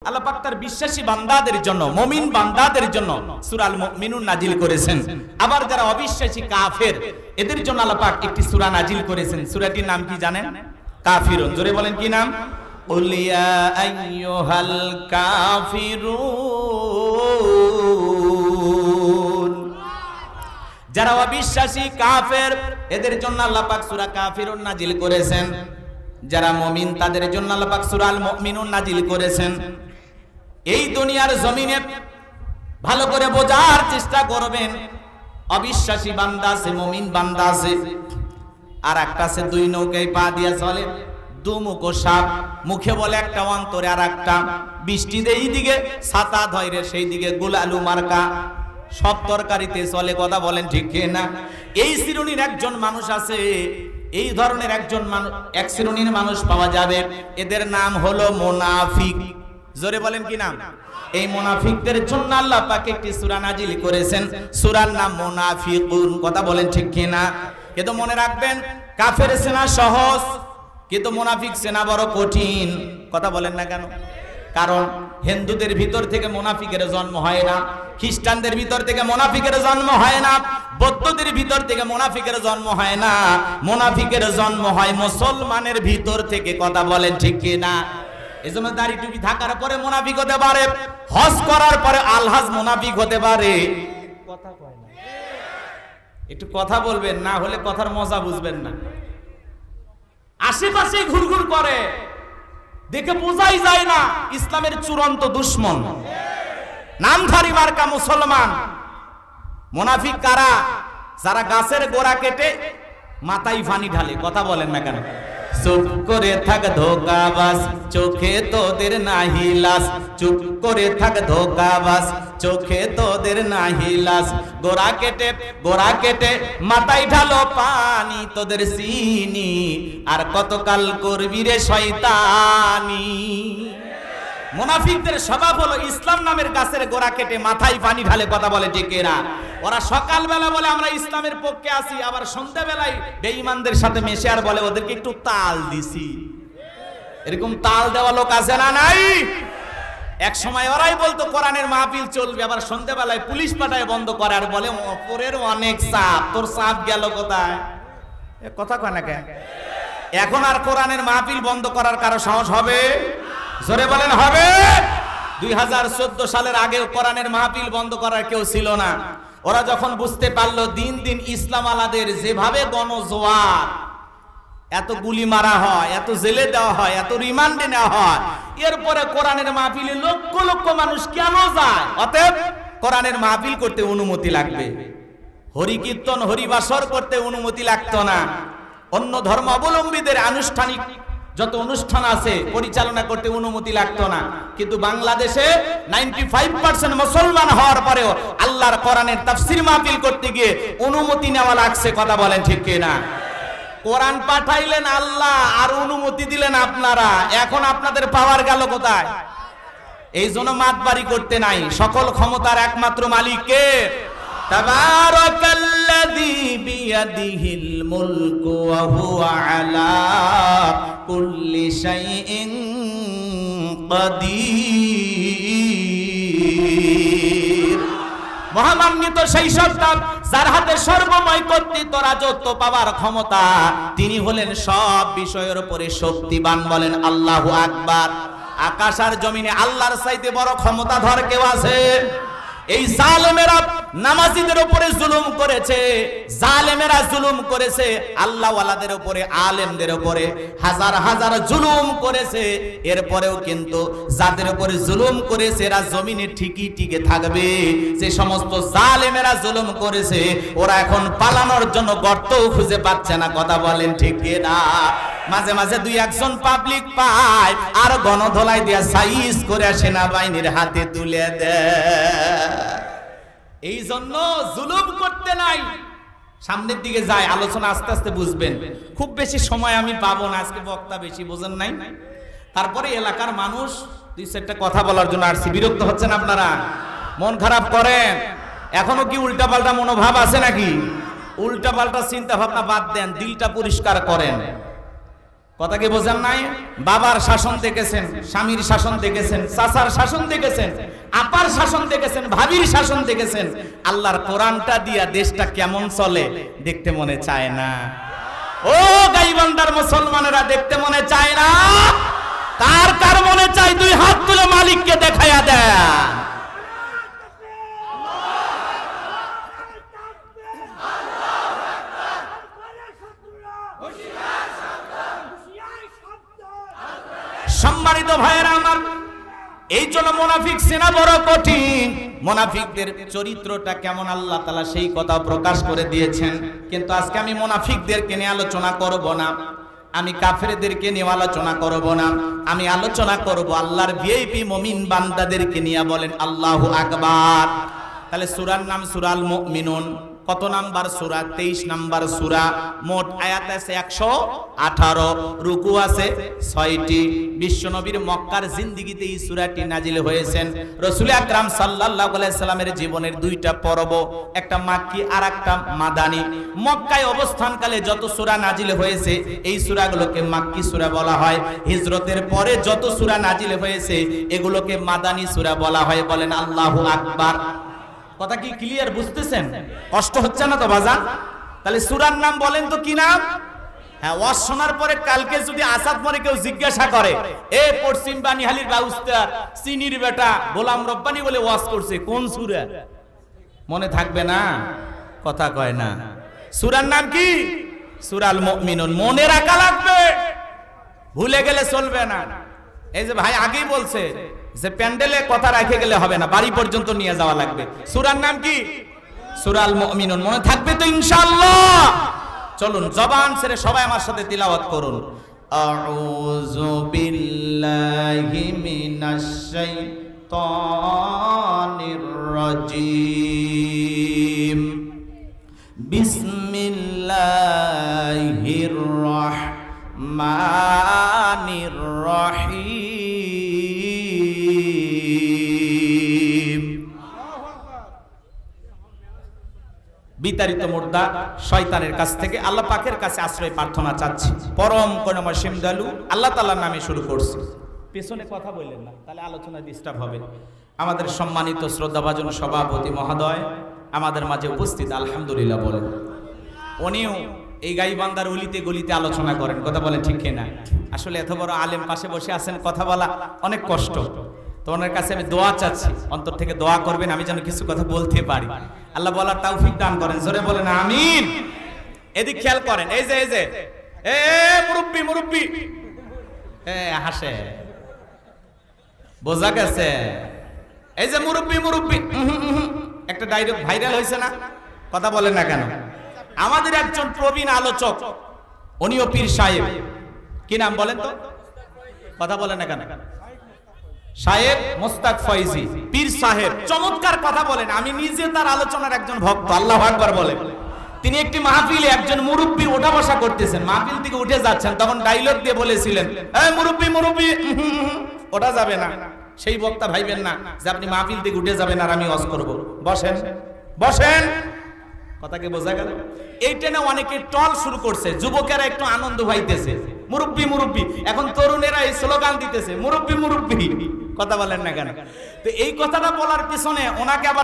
আল্লাহ পাক তার বিশ্বাসী বান্দাদের জন্য, মুমিন বান্দাদের জন্য সূরা আল মুমিনুন নাজিল করেছেন। আবার যারা অবিশ্বাসী কাফের এদের জন্য আল্লাহ পাক একটি সূরা নাজিল করেছেন। সূরাটির নাম কি জানেন? কাফিরুন। জোরে বলেন কি নাম? কুল ইয়া আইয়ুহাল কাফিরুন। যারা অবিশ্বাসী কাফের এদের জন্য আল্লাহ পাক সূরা কাফিরুন নাজিল করেছেন। যারা মুমিন তাদের জন্য আল্লাহ পাক সূরা আল মুমিনুন নাজিল করেছেন। এই দুনিয়ার জমিনে ভালো করে বোঝার চেষ্টা করবেন, অবিশ্বাসী বান্দা আছে, মুমিন বান্দা আছে, আর একটা আছে দুই নৌকায় পা দিয়ে চলে, দুমুখো সাপ, মুখে বলে একটা অন্তরে আর একটা, বৃষ্টি দেই দিকে ছাতা ধরে সেই দিকে গোলালু মার্কা, সব তরকারিতে চলে। কথা বলেন ঠিক না? এই শ্রেণীর একজন মানুষ আছে, এই ধরনের একজন মানুষ, এক শ্রেণীর মানুষ পাওয়া যাবে, এদের নাম হলো মুনাফিক। জোরে বলেন কি নাম? এই মুনাফিকদের জন্য আল্লাহ পাক একটি সূরা নাজিল করেছেন, সূরার নাম মুনাফিকুন। কথা বলেন ঠিক না? কিন্তু মনে রাখবেন, কাফের সেনা সহজ, কিন্তু মুনাফিক সেনা বড় কঠিন। কথা বলেন না কেন? কারণ হিন্দুদের ভিতর থেকে মুনাফিকের জন্ম হয় না, খ্রিস্টানদের ভিতর থেকে মুনাফিকের জন্ম হয় না, বৌদ্ধদের ভিতর থেকে মুনাফিকের জন্ম হয় না, মুনাফিকের জন্ম হয় মুসলমানের ভিতর থেকে। কথা বলেন ঠিক কি না? এজন্য দাড়ি টুপি থাকার পরে মুনাফিক হতে পারে, হজ করার পরে আলহাজ মুনাফিক হতে পারে। কথা কয় না, একটু কথা বলবেন, না হলে কথার মজা বুঝবেন না। আশেপাশে ঘুরঘুর করে, দেখে বোঝাই যায় না ইসলামের চূড়ান্ত দুশমন, নামধারী মার্কা মুসলমান। মুনাফিক কারা? যারা গাছের গোড়া কেটে মাথায় পানি ঢালে। কথা বলেন না কেন? চুপ করে থাক ধোকাবাজ, চোখে তোদের নাহি লাস। চুপ করে থাক ধোকাবাজ, চোখে তোদের নাহি লাস। গোড়া কেটে মাথায় ঢালো পানি, তোদের চিনি আর কতকাল করবি রে শয়তানি। মুনাফিকদের স্বভাব হলো ইসলাম নামের গাছের গোড়া কেটে মাথায় পানি ঢালে। কথা বলে ঠিক না? ওরা সকালবেলা বলে আমরা ইসলামের পক্ষে আছি, আবার সন্ধ্যাবেলায় বেঈমানদের সাথে মেশে আর বলে ওদেরকে একটু তাল দিছি। এরকম তাল দেওয়া লোক আছে না নাই? এক সময় ওরাই বলতো কোরআনের মাহফিল চলবে, আবার সন্ধ্যাবেলায় পুলিশ পাঠায় বন্ধ করে আর বলে অপরের অনেক চাপ, তোর চাপ গেল কোথায়? কথা কয় না কেন? এখন আর কোরআনের মাহফিল বন্ধ করার কারো সাহস হবে? জোরে বলেন হবে? 2014 সালের আগে কোরআনের মাহফিল বন্ধ করার কেউ ছিল না। ওরা যখন বুঝতে পারলো দিন দিন ইসলাম আলাদের যেভাবে গণজোয়ার, এত গুলি মারা হয়, এত জেলে দেওয়া হয়, এত রিমান্ডে নেওয়া হয়, এরপরে কোরআনের মাহফিলে লক্ষ লক্ষ মানুষ কেন যায়? অতএব কোরআনের মাহফিল করতে অনুমতি লাগবে, হরি কীর্তন হরিবাসর করতে অনুমতি লাগতো না, অন্য ধর্ম অবলম্বীদের আনুষ্ঠানিক যত অনুষ্ঠান আছে পরিচালনা করতে অনুমতি লাগতো না। কিন্তু বাংলাদেশে 95% মুসলমান হওয়ার পরেও আল্লাহর কোরআনের তাফসীর মাহফিল করতে গিয়ে অনুমতি নেওয়া লাগছে। কথা বলেন ঠিক কি না? কোরআন পাঠাইলেন আল্লাহ আর অনুমতি দিলেন আপনারা, এখন আপনাদের পাওয়ার গেল কোথায়? এই জন্য মাতবাড়ি করতে নাই, সকল ক্ষমতার একমাত্র মালিক কে? তাবারাকাল্লাযী বিয়াদিহিল মুলকু ওয়া হুয়া আলা কুল্লি শাইইন কাদির। মহামান্বিত সেই সত্তা যার হাতে সর্বময় কর্তৃত্ব, রাজত্ব পাওয়ার ক্ষমতা, তিনি হলেন সব বিষয়ের উপরে শক্তিমান। বলেন আল্লাহু আকবার। আকাশ আর জমিনে আল্লাহর চাইতে বড় ক্ষমতাধর কেউ আছে? এই জালেমেরা নামাজীদের উপরে জুলুম করেছে, জালেমেরা জুলুম করেছে আল্লাহ ওয়ালাদের উপরে, আলেমদের উপরে হাজার হাজার জুলুম করেছে। এরপরেও কিন্তু যাদের উপরে জুলুম করেছে এরা জমিনে ঠিকই টিকে থাকবে। যে সমস্ত জালেমেরা জুলুম করেছে ওরা এখন পালানোর জন্য গর্তও খুঁজে পাচ্ছে না। কথা বলেন ঠিক না? মাঝে মাঝে দুই একজন পাবলিক পায় আর গণধোলাই দিয়া সাইজ করে সেনাবাহিনীর হাতে তুলে দেয়। এই জন্য জুলুম করতে নাই, সামনের দিকে যায়। আলোচনা আস্তে আস্তে বুঝবেন, খুব বেশি সময় আমি পাবো না, আজকে বক্তা বেশি বোঝেন নাই। তারপরে এলাকার মানুষ দুই চারটা কথা বলার জন্য আসছি। বিরক্ত হচ্ছেন আপনারা? মন খারাপ করেন? এখনো কি উল্টাপাল্টা মনোভাব আছে নাকি? উল্টাপাল্টা চিন্তা ভাবনা বাদ দেন, দিলটা পরিষ্কার করেন। কথা কি বোঝেন নাই? বাবার শাসন দেখেছেন, স্বামীর শাসন দেখেছেন, চাচার শাসন দেখেছেন, আপার শাসন দেখেছেন, ভাবির শাসন দেখেছেন। আল্লাহর কোরআনটা দিয়া দেশটা কেমন চলে দেখতে মনে চায় না? ও গাইবান্ধার মুসলমানেরা, দেখতে মনে চায় না? কার কার মনে চায়? দুই হাত তুলে মালিককে দেখায়া দেন। সম্মানিত ভাইয়েরা আমার, এই জন্য মুনাফিক চেনা বড় কঠিন। মুনাফিকদের চরিত্রটা কেমন আল্লাহ তাআলা সেই কথা প্রকাশ করে দিয়েছেন। কিন্তু আজকে আমি মুনাফিকদেরকে নিয়ে আলোচনা করব না, আমি কাফেরদেরকে নিয়ে আলোচনা করব না, আমি আলোচনা করব আল্লাহর ভিআইপি মুমিন বান্দাদেরকে নিয়ে। বলেন আল্লাহু আকবার। তাহলে সূরার নাম সূরাল মুমিনুন। কত নাম্বার সূরা? 23 নাম্বার সূরা। মোট আয়াত আছে 118, রুকু আছে 6টি। বিশ্বনবীর মক্কার জিন্দেগিতে এই সূরাটি নাজিল হয়েছেন। রাসূল আকরাম সাল্লাল্লাহু আলাইহি সাল্লামের জীবনের দুইটা পর্ব, একটা মাক্কি আর একটা মাদানী। মক্কায় অবস্থানকালে যত সূরা নাজিল হয়েছে এই সূরাগুলোকে মাক্কি সূরা বলা হয়। হিজরতের পরে যত সূরা নাজিল হয়েছে এগুলোকে মাদানী সূরা বলা হয়। বলেন আল্লাহু আকবার। কথা কি ক্লিয়ার? বুঝতেছেন? কষ্ট হচ্ছে না তো বাজান? তাহলে সূরার নাম বলেন তো কি নাম? হ্যাঁ, ওয়াজ শোনার পরে কালকে যদি আসাদ মরে কেউ জিজ্ঞাসা করে, এ পশ্চিম বানিহালির বাউস্তার চিনির বেটা গোলাম রব্বানি বলে ওয়াজ করছে, কোন সূরা? মনে থাকবে না? কথা কয় না। সূরার নাম কি? সূরাল মুমিনুন। মনে রাখা লাগবে, ভুলে গেলে চলবে না। এই যে ভাই আগেই বলছে যে প্যান্ডেলে কথা রেখে গেলে হবে না, বাড়ি পর্যন্ত নিয়ে যাওয়া লাগবে। সূরার নাম কি? সূরাল মুমিনুন। মনে থাকবে তো ইনশাআল্লাহ? চলুন জবান ছেড়ে সবাই আমার সাথে তিলাওয়াত করুন। আউযু বিল্লাহি মিনাশ শাইতানির রাজীম। বিসমিল্লাহির রাহমানির রাহিম। বিতাড়িত মুর্দা শয়তানের কাছ থেকে আল্লাহ পাকের কাছে আশ্রয় প্রার্থনা চাচ্ছি। পরম করুণাময় দয়ালু আল্লাহ তাআলার নামে শুরু করছি। পেছনে কথা বললেন না, তাহলে আলোচনা ডিস্টার্ব হবে। আমাদের সম্মানিত শ্রদ্ধাভাজন সভাপতি মহোদয় আমাদের মাঝে উপস্থিত, আলহামদুলিল্লাহ বলেন। উনিও এই গাইবান্ধার অলিতে গলিতে আলোচনা করেন, কথা বলেন ঠিক কিনা? আসলে এত বড় আলেম পাশে বসে আছেন, কথা বলা অনেক কষ্ট। তো ওনার কাছে আমি দোয়া চাচ্ছি, অন্তর থেকে দোয়া করবেন আমি যেন কিছু কথা বলতে পারি, আল্লাহ বলার তৌফিক দান করেন। জোরে বলেন আমিন। এদিক খেয়াল করেন, এই যে মুরব্বি মুরব্বি হাসে, বোঝা গেছে? এই যে মুরব্বি মুরব্বি একটা ডাইরেক্ট ভাইরাল হয়েছে না? কথা বলেন না কেন? আমাদের একজন প্রবীণ আলোচক, উনিও পীর সাহেব। কি নাম বলেন তো? কথা বলেন না কেন? সাহেব মোস্তাক ফয়জি, পীর সাহেব, চমৎকার কথা বলেন। আমি নিজে তার আলোচনার একজন ভক্ত। আল্লাহু আকবার বলেন। তিনি একটি মাহফিলে একজন মুরব্বি ওঠা বসা করতেছেন, মাহফিল থেকে উঠে যাচ্ছেন, তখন ডায়লগ দিয়ে বলেছিলেন, এই মুরব্বি মুরব্বি ওঠা যাবে না। সেই বক্তা ভাইবেন না যে আপনি মাহফিল থেকে উঠে যাবেন আর আমি ওয়াজ করব। বসেন বসেন। কথা কি বোঝা গেল? এইটা না অনেকে টল শুরু করছে, যুবকেরা একটু আনন্দ পাইতেছে, মুরব্বি মুরব্বি। এখন তরুণেরা এই স্লোগান দিতেছে, মুরব্বি মুরব্বি। কথা বলেন না কেন? তো এই কথাটা বলার পিছনে ওনাকে আবার